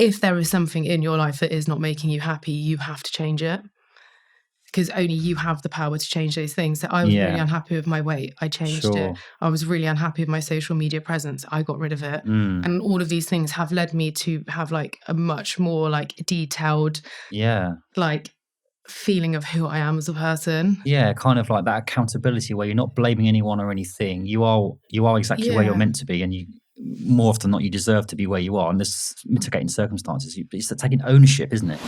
if there is something in your life that is not making you happy, you have to change it. Because only you have the power to change those things. So I was really unhappy with my weight. I changed it. I was really unhappy with my social media presence. I got rid of it. And all of these things have led me to have like a much more like detailed, like feeling of who I am as a person. Yeah, kind of like that accountability where you're not blaming anyone or anything. You are exactly where you're meant to be, and you more often than not you deserve to be where you are. And there's mitigating circumstances. It's taking ownership, isn't it?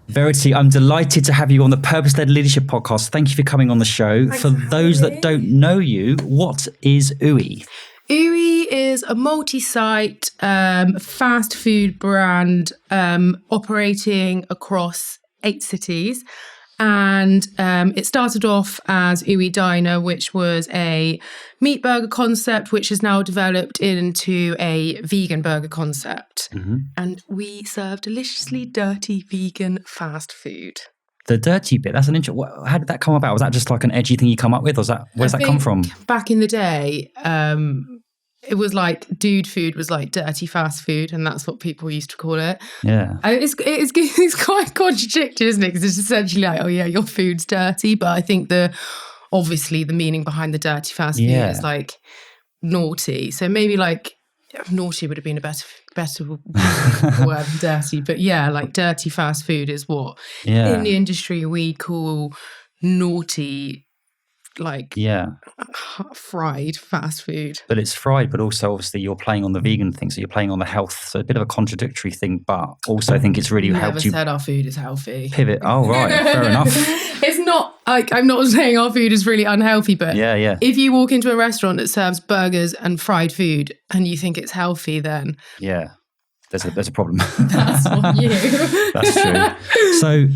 Verity, I'm delighted to have you on the Purpose-Led Leadership Podcast. Thank you for coming on the show. Thanks for those that don't know you, what is Oowee? Oowee is a multi-site fast food brand operating across 8 cities. And it started off as Oowee Diner, which was a meat burger concept, which has now developed into a vegan burger concept. And we serve deliciously dirty vegan fast food. The dirty bit, that's an interesting. How did that come about? Was that just like an edgy thing you come up with? Or where's that come from? Back in the day, it was like dude food was like dirty fast food, and that's what people used to call it. Yeah, it's quite contradictory, isn't it? Because it's essentially like, oh yeah, your food's dirty, but I think obviously the meaning behind the dirty fast food is like naughty. So maybe like naughty would have been a better word than dirty, but yeah, like dirty fast food is what in the industry we call naughty. Like fried fast food. But it's fried, but also obviously you're playing on the vegan thing, so you're playing on the health. So a bit of a contradictory thing, but also I think it's really helped you. Never said our food is healthy. Pivot. Oh, right. Fair enough. It's not like, I'm not saying our food is really unhealthy, but if you walk into a restaurant that serves burgers and fried food and you think it's healthy, then there's a problem. That's on you. That's true. So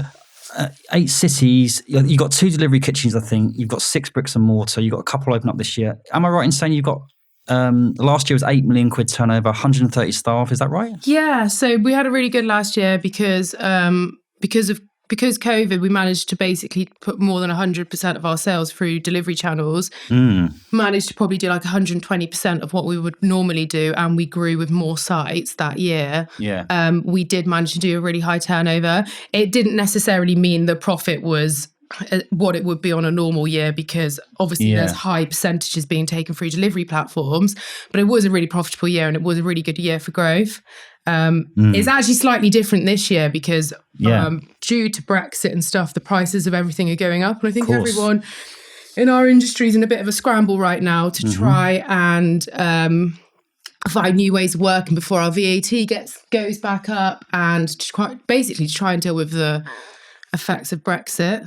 8 cities, you've got 2 delivery kitchens, I think. You've got 6 bricks and mortar. You've got a couple open up this year. Am I right in saying you've got, last year was 8 million quid turnover, 130 staff, is that right? Yeah, so we had a really good last year because COVID, we managed to basically put more than 100% of our sales through delivery channels. Managed to probably do like 120% of what we would normally do, and we grew with more sites that year. We did manage to do a really high turnover. It didn't necessarily mean the profit was what it would be on a normal year, because obviously there's high percentages being taken through delivery platforms, but it was a really profitable year and it was a really good year for growth. It's actually slightly different this year because due to Brexit and stuff, the prices of everything are going up, and I think everyone in our industry is in a bit of a scramble right now to try and find new ways of working before our VAT goes back up, and to try and deal with the effects of Brexit.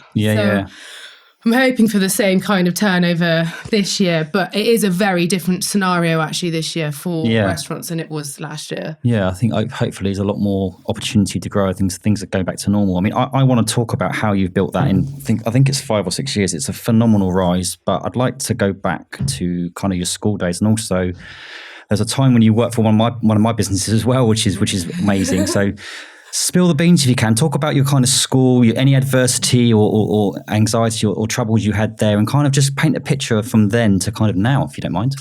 I'm hoping for the same kind of turnover this year, but it is a very different scenario actually this year for restaurants than it was last year. Yeah, I think hopefully there's a lot more opportunity to grow. Things are going back to normal. I mean, I want to talk about how you've built that in, I think it's 5 or 6 years. It's a phenomenal rise, but I'd like to go back to kind of your school days, and also there's a time when you worked for one of my businesses as well, which is amazing. So spill the beans if you can. Talk about your kind of school, any adversity or anxiety or troubles you had there, and kind of just paint a picture from then to kind of now, if you don't mind.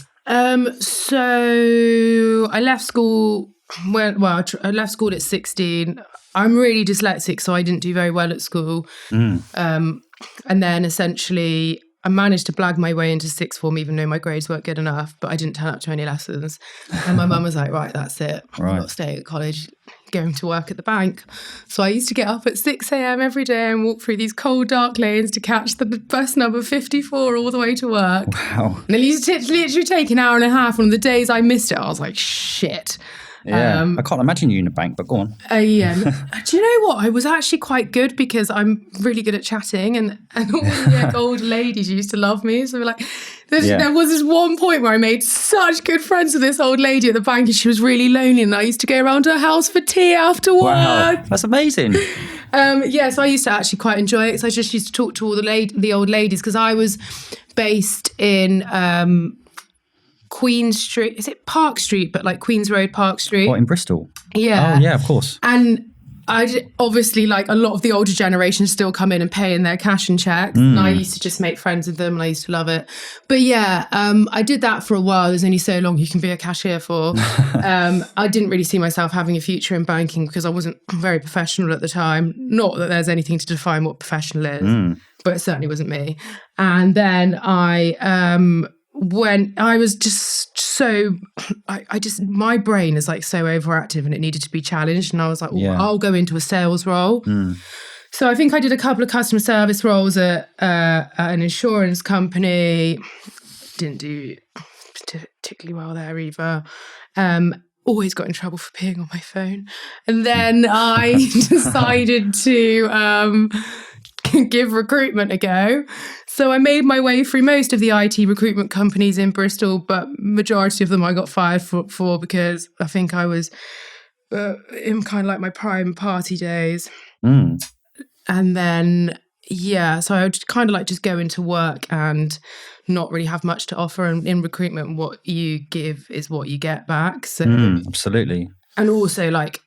So I left school. I left school at 16. I'm really dyslexic, so I didn't do very well at school. And then essentially I managed to blag my way into 6th form, even though my grades weren't good enough, but I didn't turn up to any lessons. And my mum was like, right, that's it. You've got to stay at college, going to work at the bank. So I used to get up at 6 a.m. every day and walk through these cold, dark lanes to catch the bus number 54 all the way to work. Wow. And it used to literally take an hour and a half. On the days I missed it, I was like, shit. Yeah, I can't imagine you in a bank, but go on. Do you know what? I was actually quite good because I'm really good at chatting, and all the old ladies used to love me. So there was this one point where I made such good friends with this old lady at the bank, and she was really lonely, and I used to go around her house for tea after work. Wow, that's amazing. So I used to actually quite enjoy it. So I just used to talk to all the old ladies, because I was based in Queen Street, is it Park Street, but like Queen's Road, Park Street? What, in Bristol? Yeah. Oh, yeah, of course. And obviously, like a lot of the older generation still come in and pay in their cash and checks. And I used to just make friends with them and I used to love it. But yeah, I did that for a while. There's only so long you can be a cashier for. I didn't really see myself having a future in banking because I wasn't very professional at the time. Not that there's anything to define what professional is, but it certainly wasn't me. And then when I was just so, my brain is like so overactive and it needed to be challenged. And I was like, I'll go into a sales role. So I think I did a couple of customer service roles at an insurance company. Didn't do particularly well there either. Always got in trouble for peeing on my phone. And then I decided to give recruitment a go. So I made my way through most of the IT recruitment companies in Bristol, but majority of them I got fired for because I think I was in kind of like my prime party days. And then, so I would kind of like just go into work and not really have much to offer. And in recruitment, what you give is what you get back. So absolutely. And also like,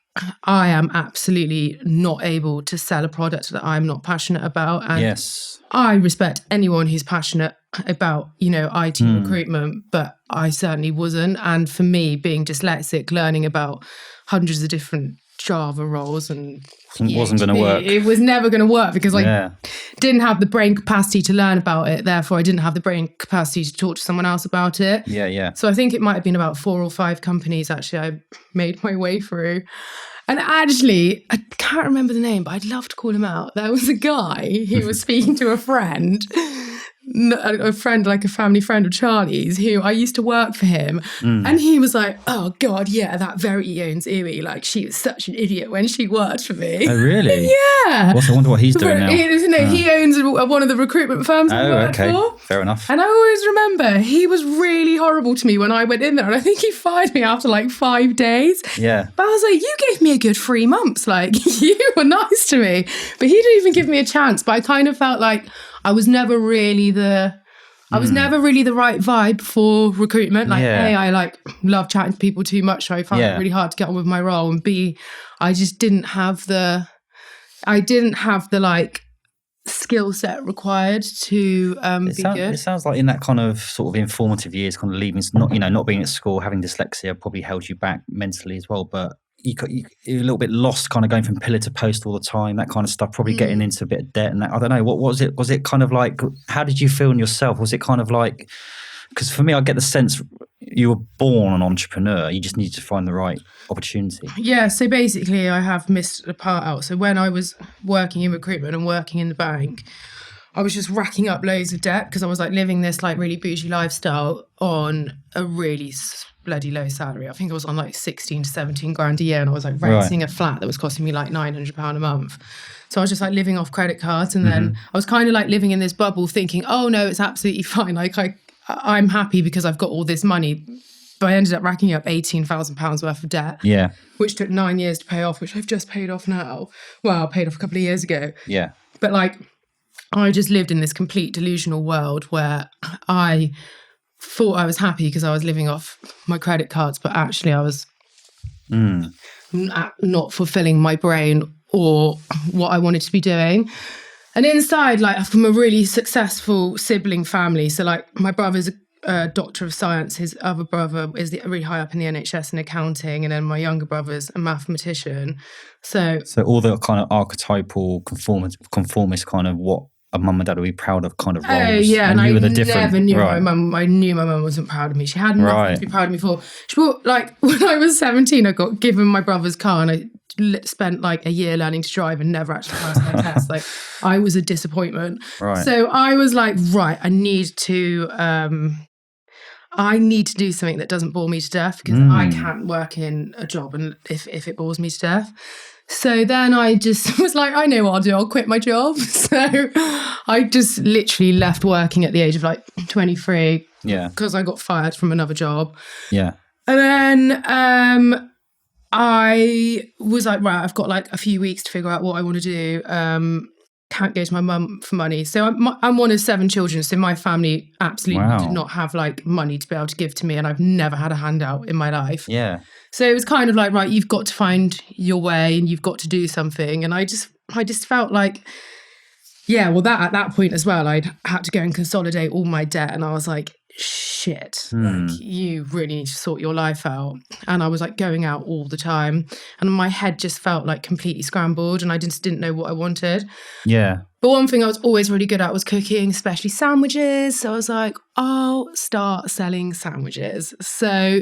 I am absolutely not able to sell a product that I'm not passionate about. And yes. I respect anyone who's passionate about, IT recruitment, but I certainly wasn't. And for me, being dyslexic, learning about hundreds of different Java roles and wasn't going to work. It was never going to work because I didn't have the brain capacity to learn about it. Therefore, I didn't have the brain capacity to talk to someone else about it. Yeah. So I think it might have been about 4 or 5 companies actually I made my way through. And actually, I can't remember the name, but I'd love to call him out. There was a guy who was speaking to a friend, like a family friend of Charlie's, who I used to work for him. And he was like, oh God, yeah, that Verity owns Oowee. Like, she was such an idiot when she worked for me. Oh, really? Yeah. I wonder what he's doing now. He owns one of the recruitment firms I worked for. Fair enough. And I always remember he was really horrible to me when I went in there. And I think he fired me after like 5 days. Yeah. But I was like, you gave me a good 3 months. Like, you were nice to me. But he didn't even give me a chance. But I kind of felt like I was never really the right vibe for recruitment. Like, A, I like love chatting to people too much. So I found it really hard to get on with my role. And B, I just didn't have the like skill set required to be good. It sounds like in that kind of sort of informative years, kind of leaving, not being at school, having dyslexia probably held you back mentally as well. But you're a little bit lost, kind of going from pillar to post all the time, that kind of stuff, probably getting into a bit of debt and that. I don't know, what was it? Was it kind of like, how did you feel in yourself? Was it kind of like, because for me, I get the sense you were born an entrepreneur, you just need to find the right opportunity. Yeah, so basically I have missed a part out. So when I was working in recruitment and working in the bank, I was just racking up loads of debt because I was like living this like really bougie lifestyle on a really bloody low salary. I think I was on like 16 to 17 grand a year, and I was like renting a flat that was costing me like £900 a month. So I was just like living off credit cards, and then I was kind of like living in this bubble thinking, oh no, it's absolutely fine. Like I'm happy because I've got all this money. But I ended up racking up £18,000 worth of debt. Yeah. Which took 9 years to pay off, which I've just paid off now. Well, I paid off a couple of years ago. Yeah. But like, I just lived in this complete delusional world where I thought I was happy because I was living off my credit cards, but actually I was not fulfilling my brain or what I wanted to be doing. And inside, like, I'm from a really successful sibling family. So like, my brother's a doctor of science. His other brother is really high up in the NHS in accounting. And then my younger brother's a mathematician. So all the kind of archetypal conformist kind of what a mum and dad would be proud of kind of roles. Oh, yeah. And I never knew my mum. I knew my mum wasn't proud of me. She had nothing to be proud of me for. She bought, like, when I was 17, I got given my brother's car and I spent like a year learning to drive and never actually passed my test. Like, I was a disappointment. Right. So I was like, right, I need to do something that doesn't bore me to death because I can't work in a job and if it bores me to death. So then I just was like, I know what I'll do. I'll quit my job. So I just literally left working at the age of like 23. Yeah. Because I got fired from another job. Yeah. And then I was like, right, I've got like a few weeks to figure out what I want to do. can't go to my mum for money. So I'm one of 7 children. So my family absolutely did not have like money to be able to give to me. And I've never had a handout in my life. Yeah. So it was kind of like, right, you've got to find your way and you've got to do something. And I just felt like, yeah, well, that at that point as well, I'd had to go and consolidate all my debt. And I was like, shit, like you really need to sort your life out. And I was like going out all the time and my head just felt like completely scrambled and I just didn't know what I wanted. Yeah. But one thing I was always really good at was cooking, especially sandwiches. So I was like, I'll start selling sandwiches. So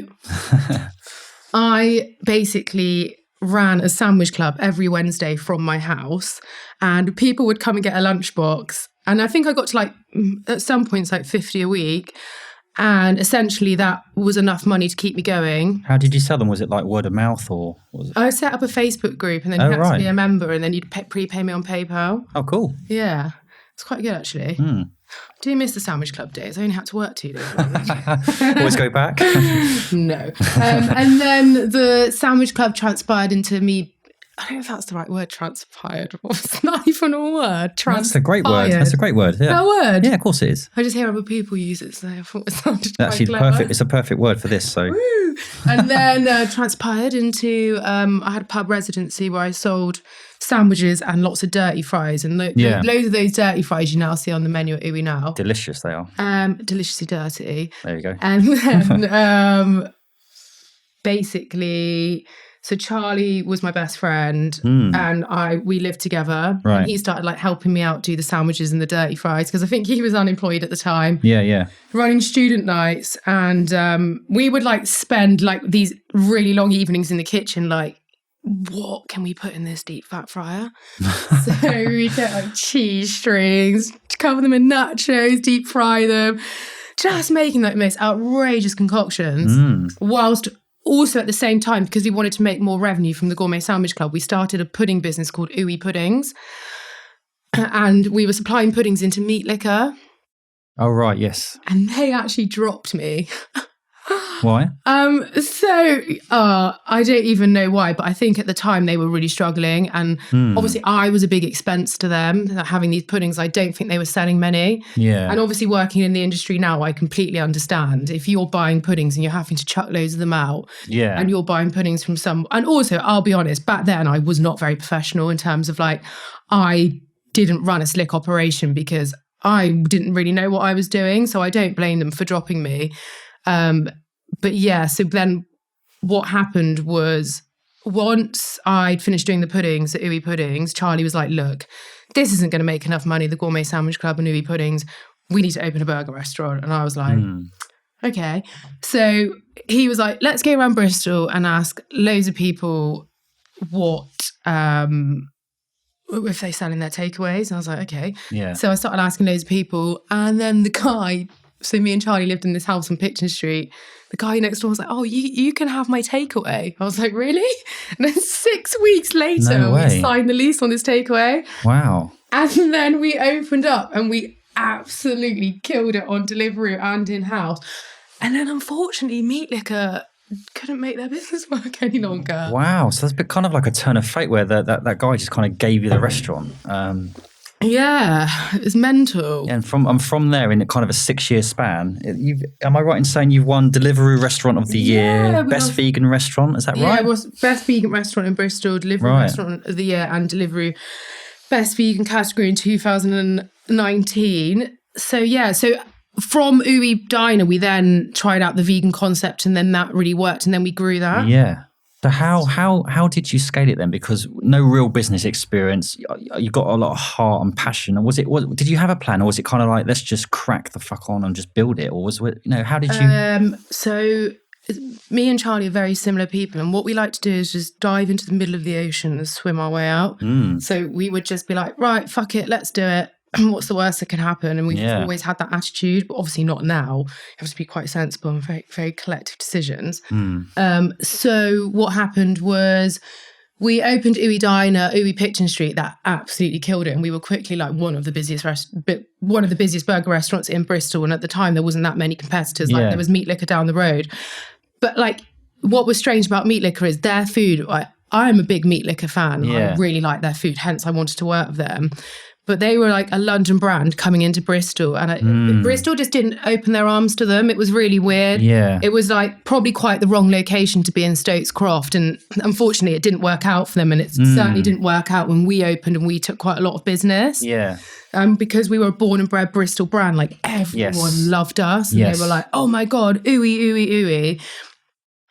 I basically ran a sandwich club every Wednesday from my house and people would come and get a lunchbox. And I think I got to like, at some points, like 50 a week. And essentially that was enough money to keep me going. How did you sell them? Was it like word of mouth or was it? I set up a Facebook group and then you had to be a member and then you'd prepay me on PayPal. Oh, cool. Yeah. It's quite good actually. I do miss the sandwich club days. I only had to work 2 days. Always go back? No. And then the sandwich club transpired into me. I don't know if that's the right word, transpired. It's not even a word. That's a great word. That's a great word. Yeah. That word? Yeah, of course it is. I just hear other people use it, so I thought it sounded actually quite perfect. It's a perfect word for this. So, woo. And then transpired into I had a pub residency where I sold sandwiches and lots of dirty fries, and loads of those dirty fries you now see on the menu at Oowee now. Delicious they are. Deliciously dirty. There you go. And then basically. So Charlie was my best friend and we lived together. Right. And he started like helping me out do the sandwiches and the dirty fries because I think he was unemployed at the time. Yeah. Running student nights. And we would like spend like these really long evenings in the kitchen like, what can we put in this deep fat fryer? So we get like cheese strings, cover them in nachos, deep fry them. Just making like the most outrageous concoctions whilst also at the same time, because we wanted to make more revenue from the Gourmet Sandwich Club, we started a pudding business called Oowee Puddings. And we were supplying puddings into Meat Liquor. Oh, right, yes. And they actually dropped me. Why? I don't even know why, but I think at the time they were really struggling. And obviously I was a big expense to them having these puddings. I don't think they were selling many. Yeah. And obviously working in the industry now, I completely understand. If you're buying puddings and you're having to chuck loads of them out and you're buying puddings from some, and also I'll be honest, back then I was not very professional in terms of like, I didn't run a slick operation because I didn't really know what I was doing. So I don't blame them for dropping me. But yeah, so then what happened was once I'd finished doing the puddings at Oowee Puddings, Charlie was like, look, this isn't going to make enough money, the Gourmet Sandwich Club and Oowee Puddings. We need to open a burger restaurant. And I was like, okay. So he was like, let's go around Bristol and ask loads of people what, if they're selling their takeaways. And I was like, okay. Yeah. So I started asking loads of people. And then the guy, so me and Charlie lived in this house on Picton Street. The guy next door was like, oh, you can have my takeaway. I was like, really? And then 6 weeks later, we signed the lease on this takeaway. Wow. And then we opened up and we absolutely killed it on delivery and in-house. And then unfortunately, Meat Liquor couldn't make their business work any longer. Wow. So that's kind of like a turn of fate where that guy just kind of gave you the restaurant. Yeah, it was mental. And from there, in kind of a 6-year span, am I right in saying you've won Delivery Restaurant of the Year, Best Vegan Restaurant? Is that right? Yeah, it was Best Vegan Restaurant in Bristol, Delivery Restaurant of the Year, and Delivery Best Vegan category in 2019. So yeah, so from Oowee Diner, we then tried out the vegan concept, and then that really worked, and then we grew that. Yeah. So how did you scale it then? Because no real business experience, you got a lot of heart and passion. And did you have a plan, or was it kind of like, let's just crack the fuck on and just build it? Or was it, how did you? So me and Charlie are very similar people, and what we like to do is just dive into the middle of the ocean and swim our way out. So we would just be like, right, fuck it, let's do it. What's the worst that can happen? And we've always had that attitude, but obviously not now. You have to be quite sensible and very, very collective decisions. So what happened was we opened Oowee Diner, Oowee Picton Street, that absolutely killed it. And we were quickly like one of the busiest burger restaurants in Bristol. And at the time there wasn't that many competitors. Like there was Meat Liquor down the road. But like what was strange about Meat Liquor is their food. I'm a big Meat Liquor fan. I really like their food. Hence I wanted to work with them. but they were like a London brand coming into Bristol, and Bristol just didn't open their arms to them. It was really weird. Yeah. It was like probably quite the wrong location to be in Stokes Croft, and unfortunately it didn't work out for them, and it certainly didn't work out when we opened and we took quite a lot of business. Yeah. Because we were a born and bred Bristol brand, like everyone loved us, and they were like, oh my God, Oowee, Oowee, Oowee.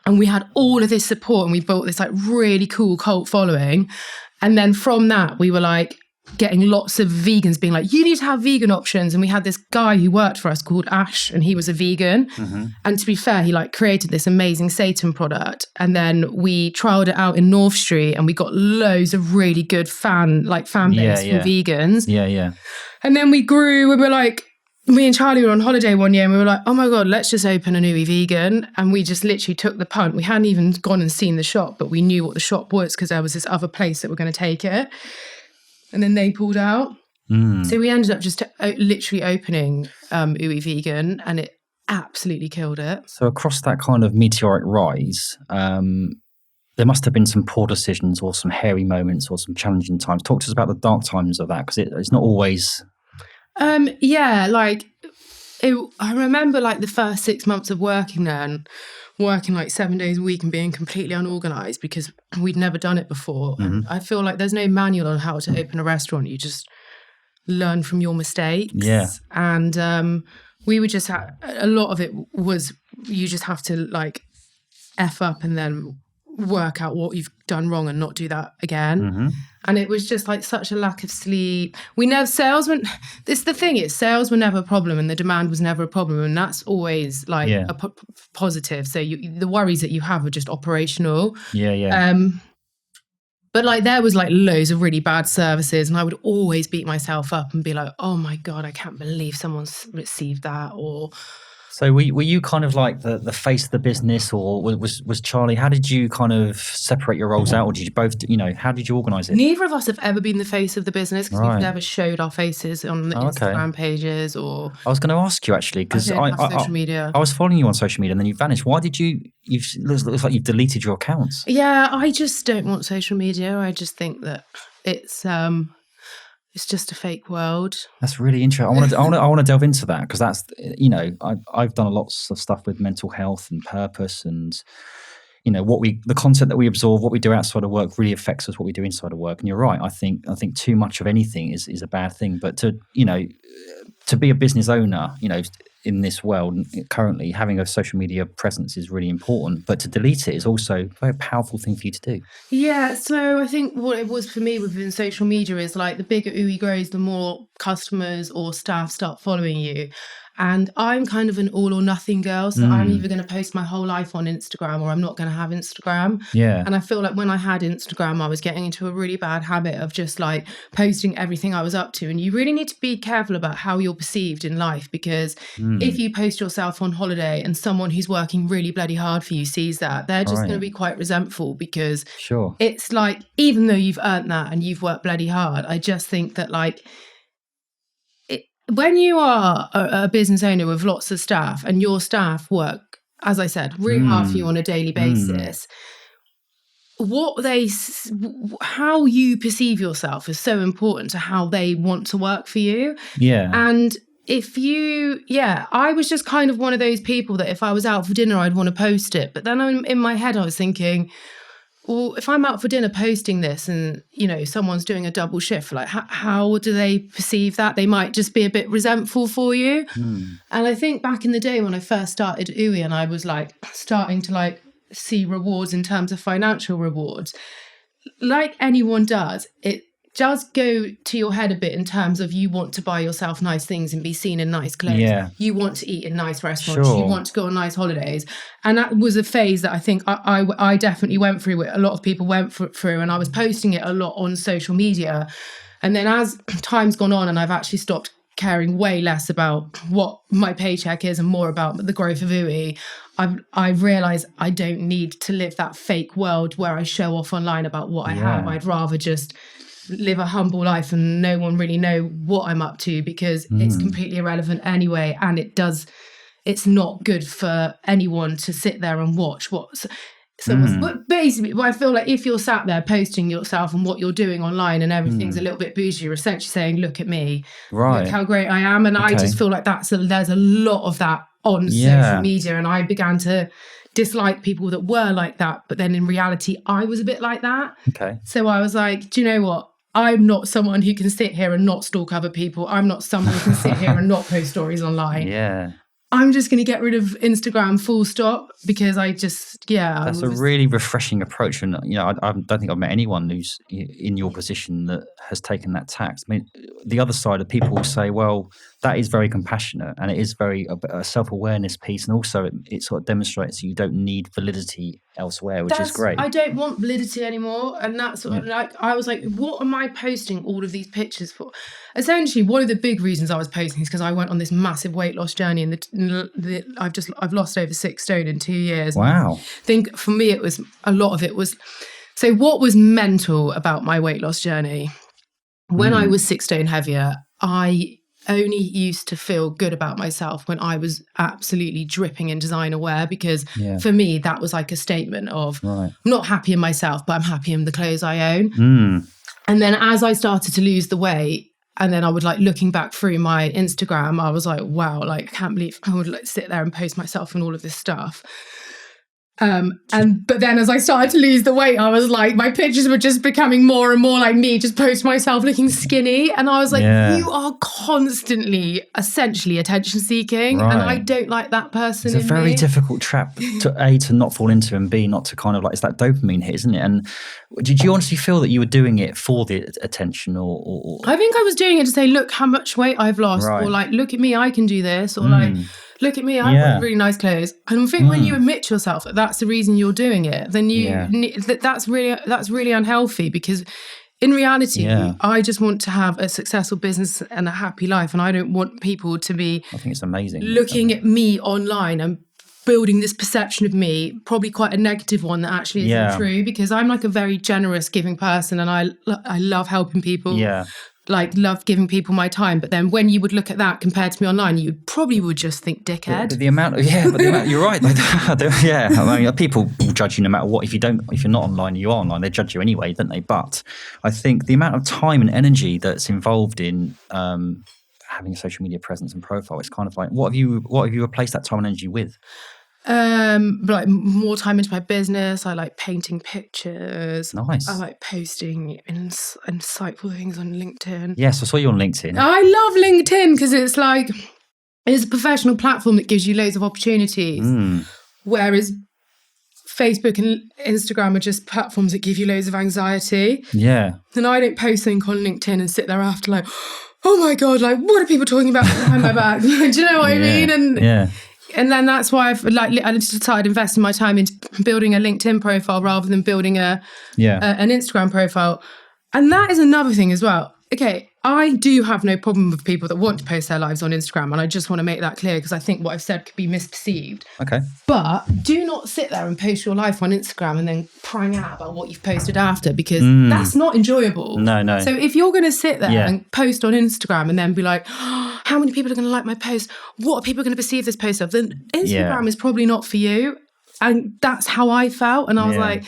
And we had all of this support, and we built this like really cool cult following. And then from that, we were like getting lots of vegans being like, you need to have vegan options. And we had this guy who worked for us called Ash, and he was a vegan. And to be fair, he like created this amazing seitan product. And then we trialed it out in North Street, and we got loads of really good fan base from vegans. Yeah. And then we grew, and we're like, me and Charlie were on holiday one year, and we were like, oh my God, let's just open an Oowee vegan. And we just literally took the punt. We hadn't even gone and seen the shop, but we knew what the shop was because there was this other place that were going to take it. And then they pulled out. So we ended up just literally opening Oowee vegan, and it absolutely killed it. So across that kind of meteoric rise, there must have been some poor decisions or some hairy moments or some challenging times. Talk to us about the dark times of that, because it's not always... I remember like the first 6 months of working there, and working like 7 days a week and being completely unorganized because we'd never done it before. And I feel like there's no manual on how to open a restaurant. You just learn from your mistakes. Yeah. And we would just a lot of it was you just have to like F up and then work out what you've done wrong and not do that again. And it was just like such a lack of sleep. Sales were never a problem, and the demand was never a problem, and that's always like a positive. So the worries that you have are just operational. But like there was like loads of really bad services, and I would always beat myself up and be like, oh my God, I can't believe someone's received that. Or so were you kind of like the face of the business, or was Charlie, how did you kind of separate your roles out, or did you both, how did you organise it? Neither of us have ever been the face of the business, because we've never showed our faces on the Instagram pages or... I was going to ask you actually, because social media. I was following you on social media and then you vanished. Why did you... It looks like you've deleted your accounts. Yeah, I just don't want social media. I just think that it's just a fake world. That's really interesting. I want to delve into that, because that's, I've done lots of stuff with mental health and purpose, and the content that we absorb, what we do outside of work really affects us, what we do inside of work. And you're right. I think too much of anything is a bad thing. But to be a business owner, in this world currently, having a social media presence is really important, but to delete it is also a very powerful thing for you to do. Yeah, so I think what it was for me within social media is like the bigger Oowee grows, the more customers or staff start following you. And I'm kind of an all or nothing girl. So I'm either going to post my whole life on Instagram, or I'm not going to have Instagram. Yeah. And I feel like when I had Instagram, I was getting into a really bad habit of just like posting everything I was up to. And you really need to be careful about how you're perceived in life, because if you post yourself on holiday and someone who's working really bloody hard for you sees that, they're just going to be quite resentful, because it's like, even though you've earned that and you've worked bloody hard, I just think that like, when you are a business owner with lots of staff, and your staff work, as I said, really hard for you on a daily basis, how you perceive yourself is so important to how they want to work for you. Yeah. And I was just kind of one of those people that if I was out for dinner, I'd want to post it. But then in my head, I was thinking, well, if I'm out for dinner posting this and, someone's doing a double shift, like how do they perceive that? They might just be a bit resentful for you. And I think back in the day when I first started Oowee, and I was like starting to like see rewards in terms of financial rewards, like anyone does, it does go to your head a bit in terms of you want to buy yourself nice things and be seen in nice clothes. Yeah. You want to eat in nice restaurants. Sure. You want to go on nice holidays. And that was a phase that I think I definitely went through, a lot of people went through, and I was posting it a lot on social media. And then as time's gone on and I've actually stopped caring way less about what my paycheck is and more about the growth of Oowee, I've realised I don't need to live that fake world where I show off online about what I have. I'd rather just live a humble life and no one really know what I'm up to, because it's completely irrelevant anyway, and it's not good for anyone to sit there and watch But basically, I feel like if you're sat there posting yourself and what you're doing online and everything's a little bit bougie, you're essentially saying, look at me, look how great I am. And I just feel like there's a lot of that on social media. And I began to dislike people that were like that. But then in reality, I was a bit like that. So I was like, do you know what? I'm not someone who can sit here and not stalk other people. I'm not someone who can sit here and not post stories online. I'm just going to get rid of Instagram full stop because I just, That's a really refreshing approach. And, I don't think I've met anyone who's in your position that has taken that tact. I mean, the other side of people will say, well, that is very compassionate and it is very a self-awareness piece. And also it sort of demonstrates you don't need validity elsewhere, which is great. I don't want validity anymore. And that's sort of like, I was like, what am I posting all of these pictures for? Essentially, one of the big reasons I was posting is because I went on this massive weight loss journey and I've lost over 6 stone in 2 years. Wow. I think for me, a lot of it was, so what was mental about my weight loss journey? When I was 6 stone heavier, I only used to feel good about myself when I was absolutely dripping in designer wear, because for me, that was like a statement of, I'm not happy in myself, but I'm happy in the clothes I own. And then as I started to lose the weight, and then I would like looking back through my Instagram, I was like, wow, like I can't believe I would like sit there and post myself and all of this stuff. But then as I started to lose the weight, I was like, my pictures were just becoming more and more like me, just post myself looking skinny. And I was like, you are constantly essentially attention seeking. And I don't like that person. It's a very difficult trap to not fall into, and B, not to kind of like, it's that dopamine hit, isn't it? And did you honestly feel that you were doing it for the attention or? I think I was doing it to say, look how much weight I've lost, or like, look at me, I can do this, or like, look at me, I wear really nice clothes. And I think when you admit to yourself that that's the reason you're doing it, then that's really unhealthy, because in reality, I just want to have a successful business and a happy life. And I don't want people to be, I think it's amazing, looking at me online and building this perception of me, probably quite a negative one that actually isn't true, because I'm like a very generous, giving person, and I love helping people. Like, love giving people my time. But then when you would look at that compared to me online, you probably would just think dickhead. The amount, you're right. I mean, people will judge you no matter what. If you're not online, you are online. They judge you anyway, don't they? But I think the amount of time and energy that's involved in having a social media presence and profile, it's kind of like, what have you replaced that time and energy with? Like more time into my business. I like painting pictures. Nice. I like posting insightful things on LinkedIn. Yes, I saw you on LinkedIn. I love LinkedIn because it's a professional platform that gives you loads of opportunities. Whereas Facebook and Instagram are just platforms that give you loads of anxiety. And I don't post something on LinkedIn and sit there after like, oh my God, like what are people talking about behind my back? Do you know what I mean? And then that's why I decided to invest in my time into building a LinkedIn profile rather than building an Instagram profile. And that is another thing as well. Okay, I do have no problem with people that want to post their lives on Instagram, and I just want to make that clear because I think what I've said could be misperceived. Okay. But do not sit there and post your life on Instagram and then crying out about what you've posted after, because that's not enjoyable. No. So if you're going to sit there and post on Instagram and then be like, oh, how many people are going to like my post? What are people going to perceive this post of? Then Instagram is probably not for you. And that's how I felt. And I was like,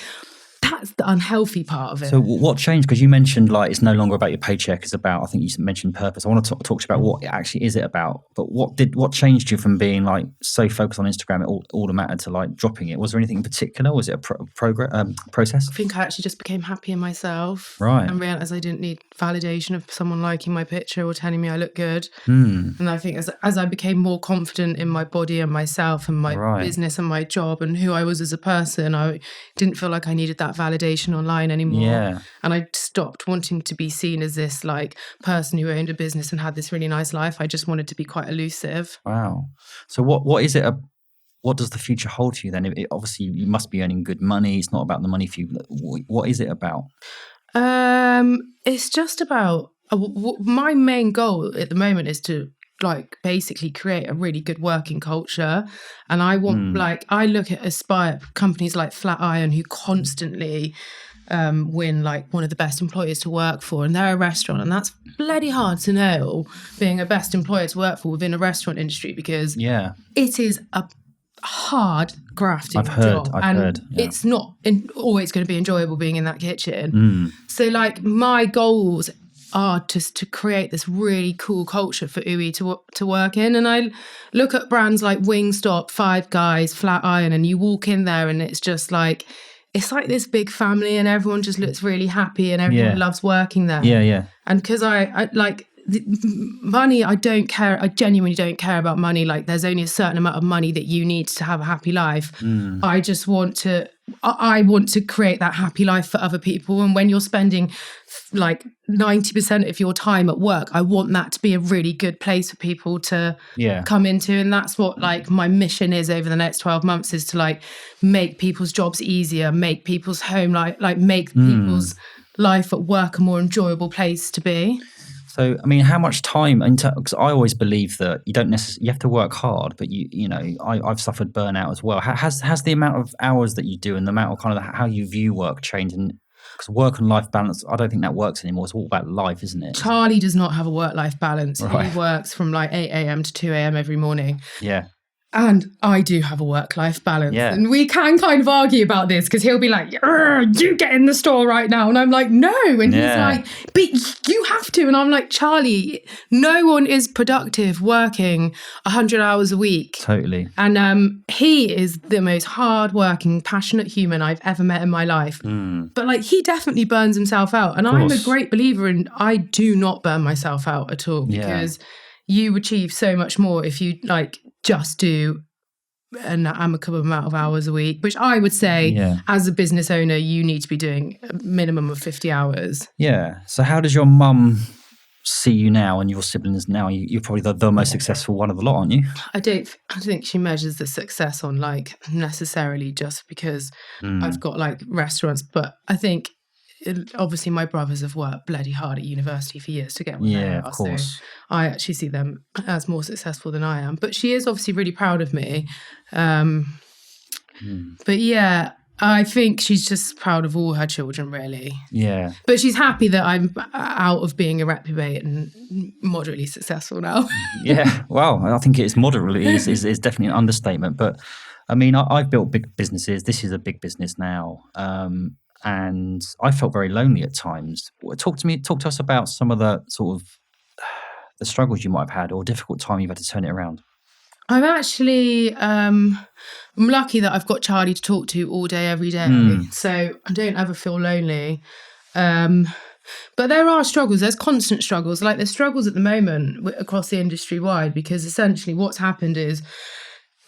that's the unhealthy part of it. So what changed? Because you mentioned like it's no longer about your paycheck, it's about, I think you mentioned purpose. I want to talk to you about what actually is it about. But what changed you from being like so focused on Instagram, all that mattered, to like dropping it? Was there anything in particular? Was it a process? I think I actually just became happy in myself. Right. And realised I didn't need validation of someone liking my picture or telling me I look good. And I think as I became more confident in my body and myself and my business and my job and who I was as a person, I didn't feel like I needed that validation online anymore. And I stopped wanting to be seen as this like person who owned a business and had this really nice life. I just wanted to be quite elusive. Wow. So what is it? What does the future hold for you then? Obviously, you must be earning good money. It's not about the money for you. What is it about? It's just about my main goal at the moment is to like basically create a really good working culture. And I want I look at Aspire companies like Flatiron who constantly win like one of the best employers to work for, and they're a restaurant, and that's bloody hard to know, being a best employer to work for within a restaurant industry, because it is a hard grafting I've heard, job. I've heard, yeah. It's not always going to be enjoyable being in that kitchen. So like my goals are just to create this really cool culture for Oowee to work in. And I look at brands like Wingstop, Five Guys, Flatiron, and you walk in there and it's just like, it's like this big family and everyone just looks really happy and everyone loves working there. Yeah. And because I like money, I don't care. I genuinely don't care about money. Like there's only a certain amount of money that you need to have a happy life. I just want to create that happy life for other people. And when you're spending like 90% of your time at work, I want that to be a really good place for people to come into. And that's what like my mission is over the next 12 months is to like make people's jobs easier, make people's home like make people's life at work a more enjoyable place to be. So, I mean, how much time, because I always believe that you don't necessarily, you have to work hard, but you know, I've suffered burnout as well. Has the amount of hours that you do and the amount of kind of how you view work changed? And because work and life balance, I don't think that works anymore. It's all about life, isn't it? Charlie does not have a work-life balance. Right. He works from like 8 a.m. to 2 a.m. every morning. Yeah. And I do have a work-life balance. Yeah. And we can kind of argue about this because he'll be like, you get in the store right now. And I'm like, no. And he's like, but you have to. And I'm like, Charlie, no one is productive working 100 hours a week. Totally. And he is the most hard-working, passionate human I've ever met in my life. But like, he definitely burns himself out. And I'm a great believer in I do not burn myself out at all because you achieve so much more if you like just do an amicable amount of hours a week, which I would say as a business owner, you need to be doing a minimum of 50 hours. Yeah. So how does your mum see you now and your siblings now? You're probably the most successful one of the lot, aren't you? I think she measures the success on like necessarily just because I've got like restaurants, but I think obviously my brothers have worked bloody hard at university for years to get where they are. Of course. So I actually see them as more successful than I am. But she is obviously really proud of me. But yeah, I think she's just proud of all her children, really. Yeah. But she's happy that I'm out of being a reprobate and moderately successful now. Yeah. Well, I think it's moderately is definitely an understatement. But I mean, I've built big businesses. This is a big business now. And I felt very lonely at times. Talk to us about some of the sort of the struggles you might have had or difficult time you've had to turn it around. I'm actually, I'm lucky that I've got Charlie to talk to all day, every day. So I don't ever feel lonely. But there are struggles. There's constant struggles. Like there's struggles at the moment across the industry wide, because essentially what's happened is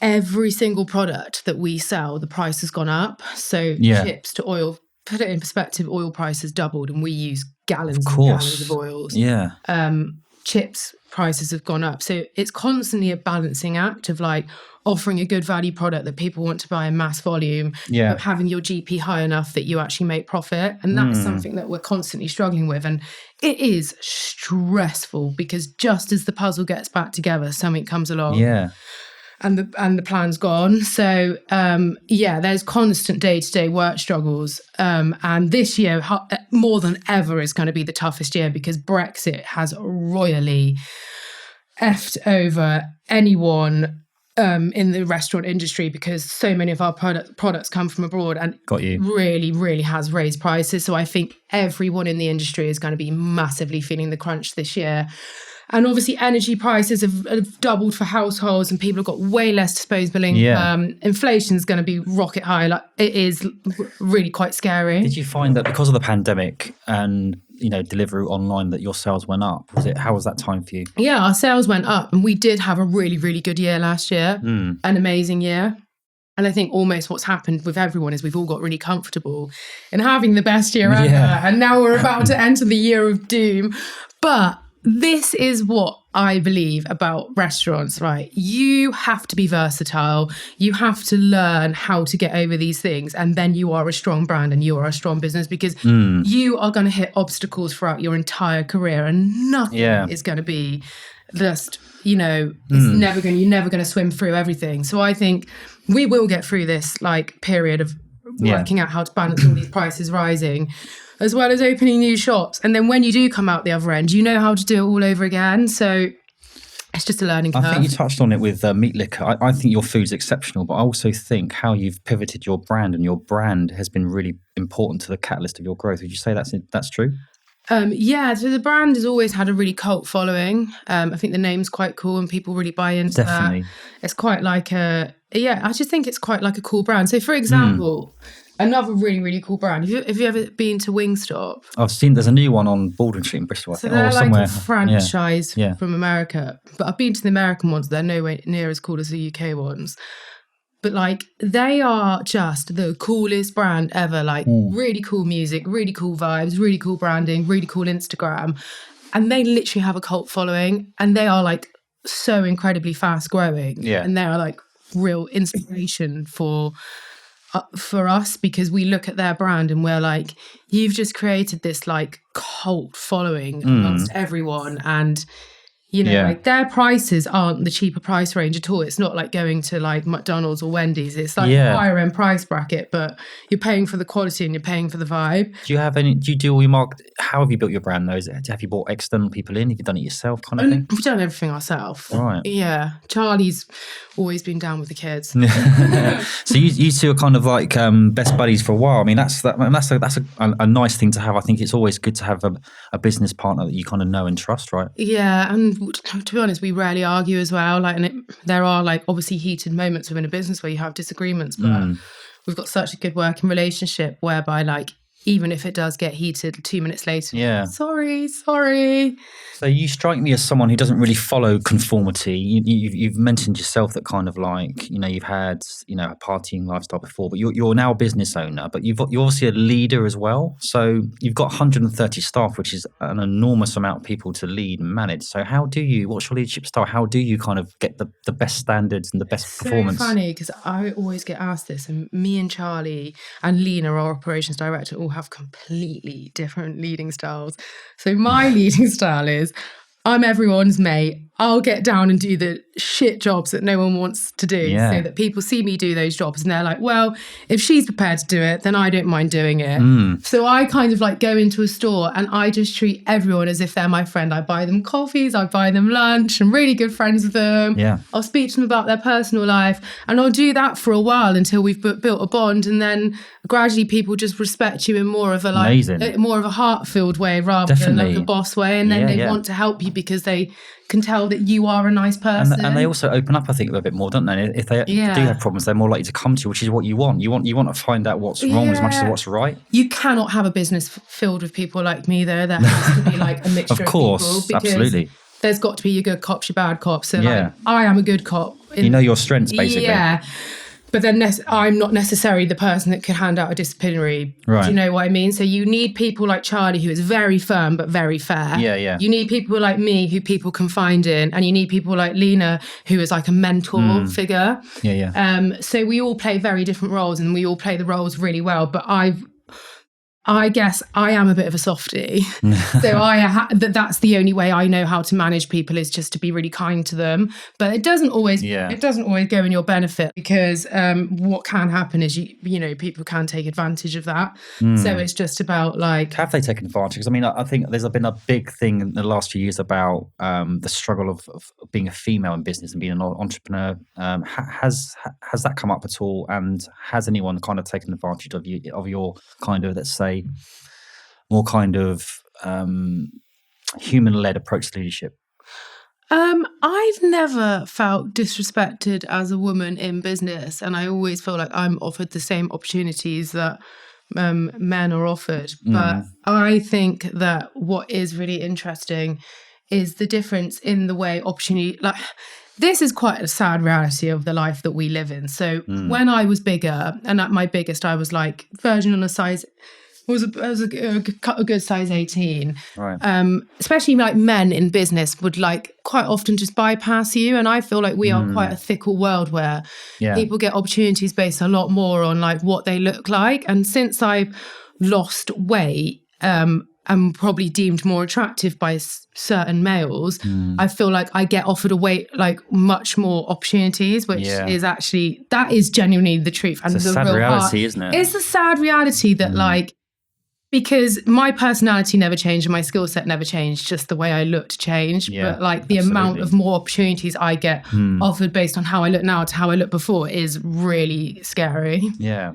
every single product that we sell, the price has gone up. So chips to oil, put it in perspective, oil price has doubled and we use gallons and gallons of oils. Yeah. Chips prices have gone up. So it's constantly a balancing act of like offering a good value product that people want to buy in mass volume, but having your GP high enough that you actually make profit. And that's something that we're constantly struggling with. And it is stressful because just as the puzzle gets back together, something comes along. Yeah. And the plan's gone. So, there's constant day-to-day work struggles. And this year, more than ever, is going to be the toughest year because Brexit has royally effed over anyone in the restaurant industry because so many of our products come from abroad and really, really has raised prices. So I think everyone in the industry is going to be massively feeling the crunch this year. And obviously energy prices have doubled for households and people have got way less disposable income. Inflation is going to be rocket high. Like it is really quite scary. Did you find that because of the pandemic and, delivery online that your sales went up? How was that time for you? Yeah, our sales went up and we did have a really, really good year last year. An amazing year. And I think almost what's happened with everyone is we've all got really comfortable in having the best year ever. And now we're about to enter the year of doom. But this is what I believe about restaurants, right? You have to be versatile. You have to learn how to get over these things. And then you are a strong brand and you are a strong business because you are going to hit obstacles throughout your entire career and nothing is going to be just, it's you're never going to swim through everything. So I think we will get through this like period of working out how to balance all these prices rising, as well as opening new shops. And then when you do come out the other end, you know how to do it all over again. So it's just a learning curve. I think you touched on it with meat liquor. I think your food's exceptional, but I also think how you've pivoted your brand, and your brand has been really important to the catalyst of your growth. Would you say that's true? Yeah, so the brand has always had a really cult following. I think the name's quite cool and people really buy into that. It's quite like I just think it's quite like a cool brand. So for example, another really, really cool brand. Have you ever been to Wingstop? I've seen there's a new one on Baldwin Street in Bristol, I think. They're like a franchise from America. But I've been to the American ones. They're nowhere near as cool as the UK ones. But like they are just the coolest brand ever. Like really cool music, really cool vibes, really cool branding, really cool Instagram. And they literally have a cult following, and they are like so incredibly fast growing. Yeah. And they are like real inspiration for us, because we look at their brand and we're like, you've just created this like cult following amongst everyone. And you know, like their prices aren't the cheaper price range at all. It's not like going to like McDonald's or Wendy's. It's like a higher end price bracket, but you're paying for the quality and you're paying for the vibe. Do you do all your market? How have you built your brand though? Have you brought external people in? Have you done it yourself kind of thing? We've done everything ourselves. Right. Yeah. Charlie's always been down with the kids. So you two are kind of like best buddies for a while. I mean, that's a nice thing to have. I think it's always good to have a business partner that you kind of know and trust, right? Yeah, and to be honest, we rarely argue as well. Like, and there are like obviously heated moments within a business where you have disagreements, but we've got such a good working relationship whereby like even if it does get heated 2 minutes later, sorry. So you strike me as someone who doesn't really follow conformity. You've mentioned yourself that kind of like, you've had, a partying lifestyle before, but you're now a business owner, but you're obviously a leader as well. So you've got 130 staff, which is an enormous amount of people to lead and manage. So what's your leadership style? How do you kind of get the best standards and the best performance? It's so funny because I always get asked this, and me and Charlie and Lena, our operations director, all have completely different leading styles. So my leading style is I'm everyone's mate. I'll get down and do the shit jobs that no one wants to do so that people see me do those jobs and they're like, well, if she's prepared to do it, then I don't mind doing it. So I kind of like go into a store and I just treat everyone as if they're my friend. I buy them coffees, I buy them lunch. I'm really good friends with them. Yeah. I'll speak to them about their personal life, and I'll do that for a while until we've built a bond, and then gradually people just respect you in more of a more of a heart-filled way rather than like a boss way, and then they want to help you because they can tell that you are a nice person. And they also open up, I think, a little bit more, don't they? If they do have problems, they're more likely to come to you, which is what you want. You want to find out what's wrong as much as what's right. You cannot have a business filled with people like me, though. There has to be like a mixture of people. Of course, absolutely. There's got to be your good cops, your bad cops. So like, I am a good cop. You know your strengths, basically. Yeah. But then I'm not necessarily the person that could hand out a disciplinary. Right. Do you know what I mean? So you need people like Charlie, who is very firm but very fair. Yeah. You need people like me who people can find in, and you need people like Lena, who is like a mentor figure. Yeah. So we all play very different roles, and we all play the roles really well. But I guess I am a bit of a softie. So that's the only way I know how to manage people, is just to be really kind to them. But it doesn't always go in your benefit, because what can happen is you know people can take advantage of that. So it's just about like, have they taken advantage? Because I mean, I think there's been a big thing in the last few years about the struggle of being a female in business and being an entrepreneur. Has that come up at all? And has anyone kind of taken advantage of your kind of, let's say, more kind of human-led approach to leadership? I've never felt disrespected as a woman in business, and I always feel like I'm offered the same opportunities that men are offered. But I think that what is really interesting is the difference in the way opportunity, like, this is quite a sad reality of the life that we live in. So when I was bigger, and at my biggest, I was like version on a size, was a good size 18. Right. Especially like men in business would like quite often just bypass you. And I feel like we are quite a fickle world where people get opportunities based a lot more on like what they look like. And since I've lost weight, I'm probably deemed more attractive by certain males, I feel like I get offered like much more opportunities, which is actually, that is genuinely the truth. And it's a sad reality, isn't it? It's a sad reality that like, Because my personality never changed and my skill set never changed, just the way I looked changed. But like the amount of more opportunities I get offered based on how I look now to how I looked before is really scary. Yeah.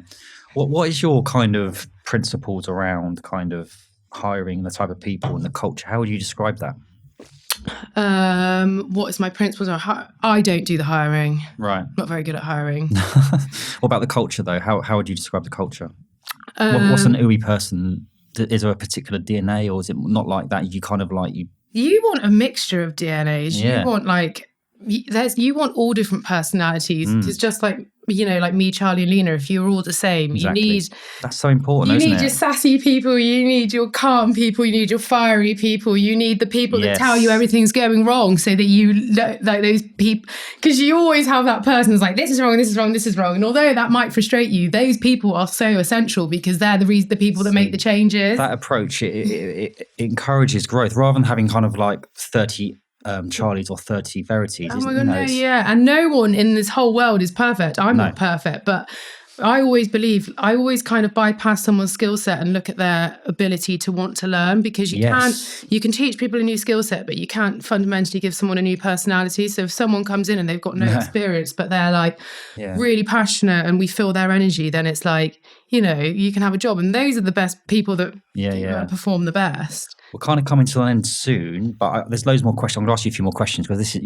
What is your kind of principles around kind of hiring, the type of people and the culture? How would you describe that? What is my principles? I don't do the hiring. Right. I'm not very good at hiring. What about the culture though? How would you describe the culture? What's an Oowee person? Is there a particular DNA, or is it not like that? You kind of like you want a mixture of DNAs. Yeah. You want like you want all different personalities. It's just like, you know, like me, Charlie and Lena, if you're all the same, exactly. you need... That's so important, you isn't need it? your sassy people, you need your calm people, you need your fiery people, you need the people that tell you everything's going wrong so that you, like those people, because you always have that person who's like, this is wrong, this is wrong, this is wrong. And although that might frustrate you, those people are so essential because they're the people that make the changes. That approach, it encourages growth rather than having kind of like 30 Charlies or 30 Verities. Oh my God, no, yeah. And no one in this whole world is perfect. I'm not perfect, but I always kind of bypass someone's skill set and look at their ability to want to learn, because you can teach people a new skill set, but you can't fundamentally give someone a new personality. So if someone comes in and they've got no experience, but they're like really passionate and we feel their energy, then it's like, you know, you can have a job. And those are the best people that perform the best. We're kind of coming to an end soon, but there's loads more questions. I'm going to ask you a few more questions because this is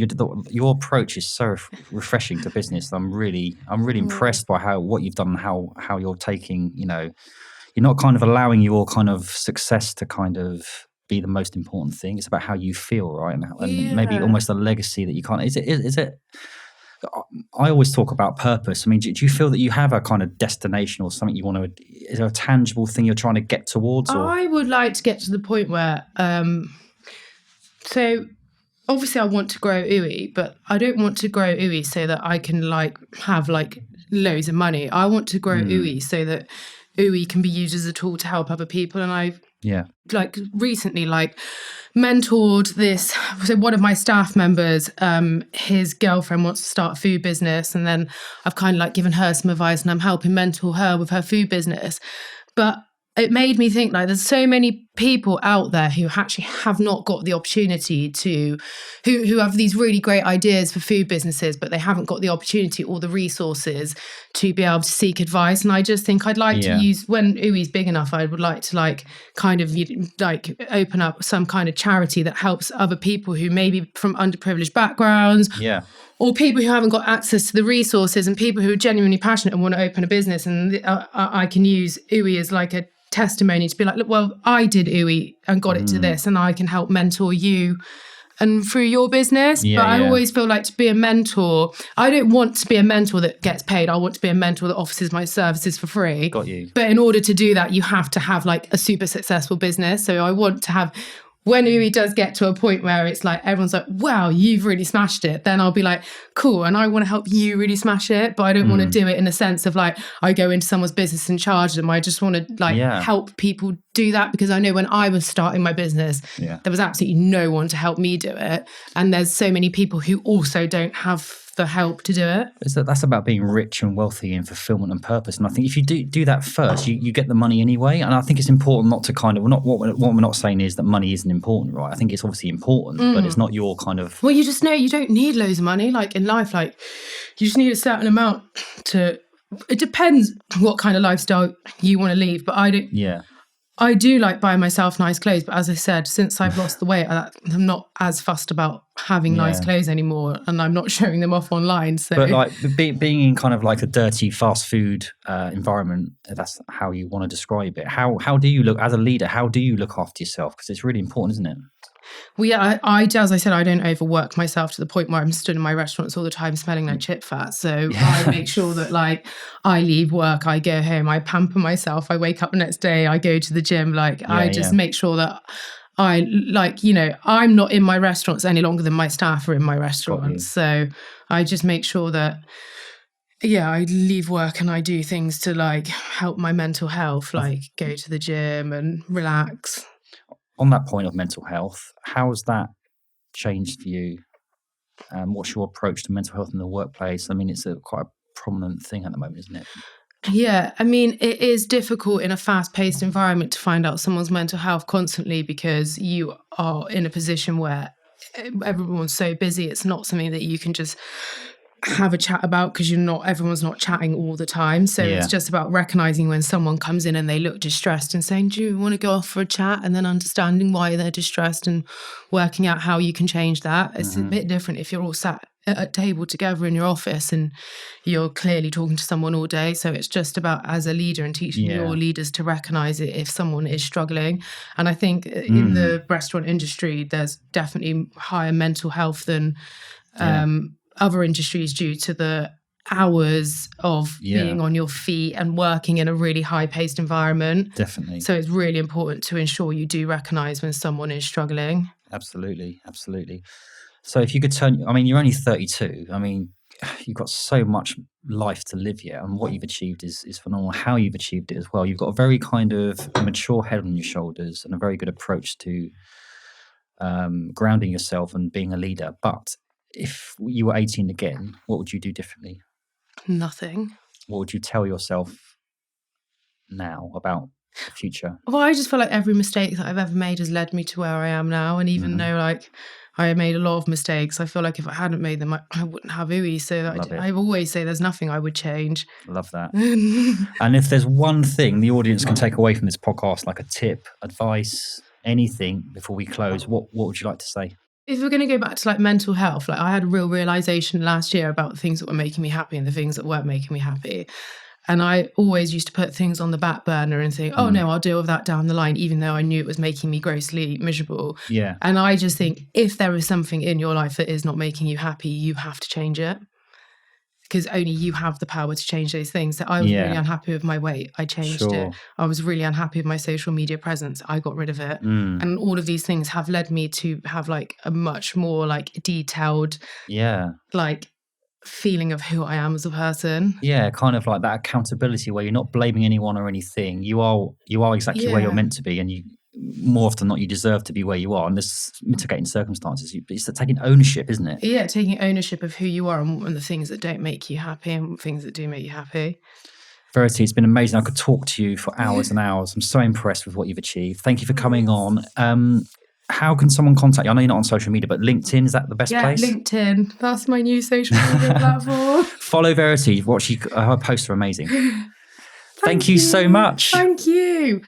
your approach is so refreshing to business. I'm really impressed by what you've done and how you're taking, you know, you're not kind of allowing your kind of success to kind of be the most important thing. It's about how you feel, right? And maybe almost a legacy that you can't. Is it? I always talk about purpose. I mean, do you feel that you have a kind of destination or something you want to? Is there a tangible thing you're trying to get towards? Or? I would like to get to the point where, so obviously I want to grow Oowee, but I don't want to grow Oowee so that I can like have like loads of money. I want to grow Oowee so that Oowee can be used as a tool to help other people. And I've like recently mentored this. So one of my staff members, his girlfriend wants to start a food business, and then I've kind of like given her some advice and I'm helping mentor her with her food business. But it made me think like there's so many people out there who actually have not got the opportunity to, who have these really great ideas for food businesses, but they haven't got the opportunity or the resources to be able to seek advice. And I just think I'd like to use, when Oowee's big enough, I would like to like kind of like open up some kind of charity that helps other people who maybe from underprivileged backgrounds. Yeah. Or people who haven't got access to the resources, and people who are genuinely passionate and want to open a business. And I can use Oowee as like a testimony to be like, look, well, I did Oowee and got it to this, and I can help mentor you and through your business. But I always feel like to be a mentor, I don't want to be a mentor that gets paid. I want to be a mentor that offers my services for free. Got you. But in order to do that, you have to have like a super successful business. So I want to have, when Oowee does get to a point where it's like everyone's like, wow, you've really smashed it, then I'll be like, cool, and I want to help you really smash it. But I don't want to do it in a sense of like I go into someone's business and charge them. I just want to like help people do that, because I know when I was starting my business, there was absolutely no one to help me do it. And there's so many people who also don't have the help to do it. That's about being rich and wealthy and fulfillment and purpose. And I think if you do that first, you get the money anyway. And I think it's important not to kind of, not what we're not saying is that money isn't important, right? I think it's obviously important, but it's not your kind of... Well, you just know you don't need loads of money. Like in life, like you just need a certain amount to... It depends what kind of lifestyle you want to lead, but I don't... Yeah. I do like buying myself nice clothes, but as I said, since I've lost the weight, I'm not as fussed about having nice clothes anymore, and I'm not showing them off online. So, but like being in kind of like a dirty fast food environment, that's how you want to describe it. How do you look as a leader? How do you look after yourself? Because it's really important, isn't it? Well, yeah, I as I said, I don't overwork myself to the point where I'm stood in my restaurants all the time smelling like chip fat. So I make sure that like I leave work, I go home, I pamper myself, I wake up the next day, I go to the gym. Like I just make sure that I like, you know, I'm not in my restaurants any longer than my staff are in my restaurants. So I just make sure that I leave work and I do things to like help my mental health, like go to the gym and relax. On that point of mental health, how has that changed for you? What's your approach to mental health in the workplace? I mean, it's quite a prominent thing at the moment, isn't it? Yeah, I mean, it is difficult in a fast-paced environment to find out someone's mental health constantly because you are in a position where everyone's so busy. It's not something that you can just have a chat about because everyone's not chatting all the time. So it's just about recognizing when someone comes in and they look distressed and saying, do you want to go off for a chat? And then understanding why they're distressed and working out how you can change that. It's a bit different if you're all sat at a table together in your office and you're clearly talking to someone all day. So it's just about, as a leader, and teaching your leaders to recognize it if someone is struggling. And I think in the restaurant industry, there's definitely higher mental health than other industries due to the hours of being on your feet and working in a really high-paced environment. Definitely. So it's really important to ensure you do recognize when someone is struggling. Absolutely. So if you could you're only 32. I mean, you've got so much life to live yet, and what you've achieved is phenomenal. How you've achieved it as well. You've got a very kind of mature head on your shoulders and a very good approach to grounding yourself and being a leader. But if you were 18 again, what would you do differently? Nothing. What would you tell yourself now about the future? Well, I just feel like every mistake that I've ever made has led me to where I am now. And even though I made a lot of mistakes, I feel like if I hadn't made them, I wouldn't have Oowee. So I always say there's nothing I would change. Love that. And if there's one thing the audience can take away from this podcast, like a tip, advice, anything before we close, what would you like to say? If we're going to go back to mental health, I had a real realization last year about the things that were making me happy and the things that weren't making me happy. And I always used to put things on the back burner and think, oh no, I'll deal with that down the line, even though I knew it was making me grossly miserable. Yeah. And I just think if there is something in your life that is not making you happy, you have to change it. Because only you have the power to change those things. So I was really unhappy with my weight. I changed it. I was really unhappy with my social media presence. I got rid of it. And all of these things have led me to have a much more detailed feeling of who I am as a person. Yeah, kind of like that accountability where you're not blaming anyone or anything. You are exactly where you're meant to be, and you more often than not you deserve to be where you are, and there's mitigating circumstances. It's taking ownership, isn't it? Yeah, taking ownership of who you are and the things that don't make you happy and things that do make you happy. Verity, it's been amazing. I could talk to you for hours and hours. I'm so impressed with what you've achieved. Thank you for coming on. How can someone contact you? I know you're not on social media, but LinkedIn, is that the best place? Yeah, LinkedIn. That's my new social media platform. Follow Verity. Her posts are amazing. Thank you so much. Thank you.